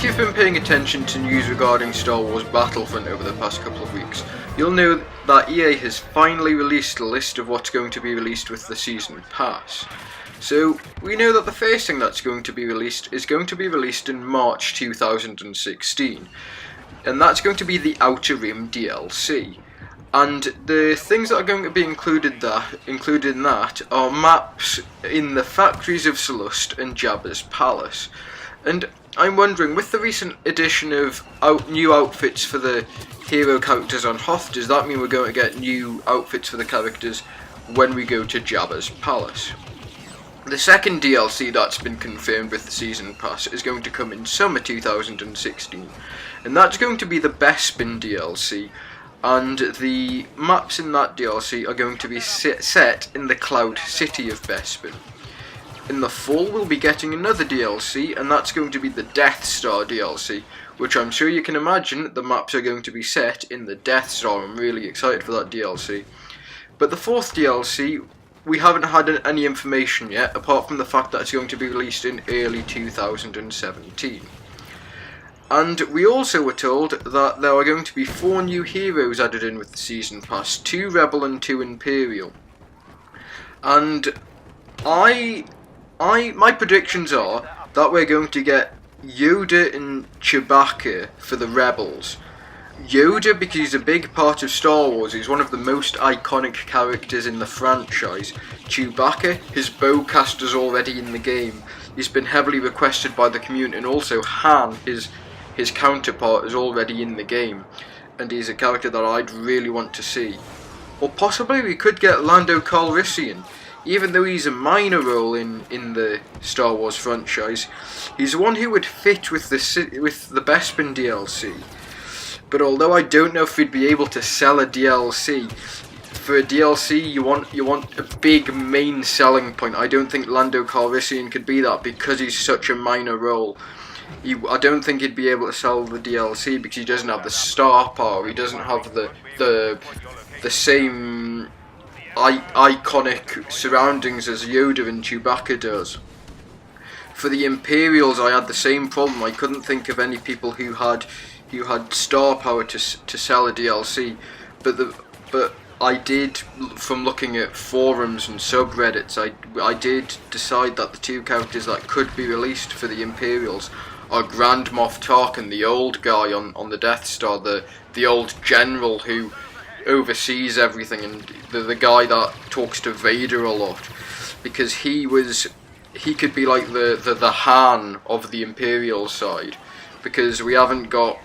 you've been paying attention to news regarding Star Wars Battlefront over the past couple of weeks, you'll know that EA has finally released a list of what's going to be released with the Season Pass. So, we know that the first thing that's going to be released is going to be released in March 2016, and that's going to be the Outer Rim DLC. And the things that are going to be included in that are maps in the factories of Salust and Jabba's Palace. And I'm wondering, with the recent addition of new outfits for the hero characters on Hoth, does that mean we're going to get new outfits for the characters when we go to Jabba's Palace? The second DLC that's been confirmed with the Season Pass is going to come in summer 2016, and that's going to be the Bespin DLC, and the maps in that DLC are going to be set in the Cloud City of Bespin. In the fall we'll be getting another DLC, and that's going to be the Death Star DLC, which I'm sure you can imagine the maps are going to be set in the Death Star. I'm really excited for that DLC. But the fourth DLC, we haven't had any information yet, apart from the fact that it's going to be released in early 2017. And we also were told that there are going to be 4 new heroes added in with the Season Pass, 2 Rebel and 2 Imperial. And my predictions are that we're going to get Yoda and Chewbacca for the Rebels. Yoda, because he's a big part of Star Wars, he's one of the most iconic characters in the franchise. Chewbacca, his bowcaster's already in the game. He's been heavily requested by the community, and also Han, his counterpart, is already in the game, and he's a character that I'd really want to see. Or possibly we could get Lando Calrissian. Even though he's a minor role in the Star Wars franchise, he's one who would fit with the Bespin DLC. But although I don't know if we'd be able to sell a DLC, for a DLC you want a big main selling point. I don't think Lando Calrissian could be that because he's such a minor role. I don't think he'd be able to sell the DLC because he doesn't have the star power. He doesn't have the same iconic surroundings as Yoda and Chewbacca does. For the Imperials, I had the same problem. I couldn't think of any people who had star power to sell a DLC, but I did, from looking at forums and subreddits, I did decide that the 2 characters that could be released for the Imperials are Grand Moff Tarkin, the old guy on the Death Star, the old general who oversees everything, and the guy that talks to Vader a lot, because he could be like the Han of the Imperial side, because we haven't got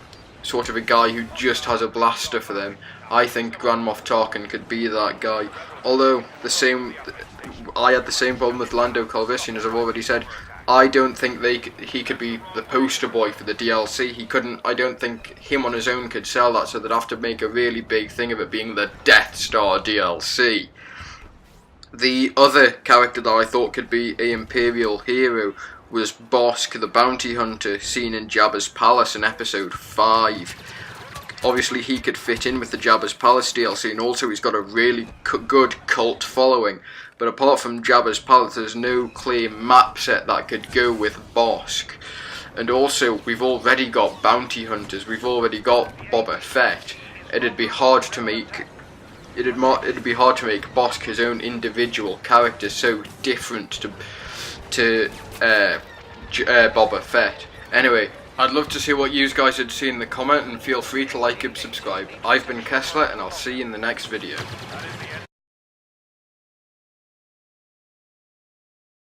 sort of a guy who just has a blaster for them. I think Grand Moff Tarkin could be that guy. Although I had the same problem with Lando Calrissian, as I've already said. I don't think he could be the poster boy for the DLC. He couldn't. I don't think him on his own could sell that, so they'd have to make a really big thing of it being the Death Star DLC. The other character that I thought could be an Imperial hero was Bossk, the bounty hunter seen in Jabba's Palace in Episode 5. Obviously he could fit in with the Jabba's Palace DLC, and also he's got a really good cult following. But apart from Jabba's Palace, there's no clear map set that could go with Bossk. And also, we've already got bounty hunters. We've already got Boba Fett. It'd be hard to make Bossk his own individual character, so different to Boba Fett. Anyway, I'd love to see what you guys had seen in the comment, and feel free to like and subscribe. I've been Kessler, and I'll see you in the next video.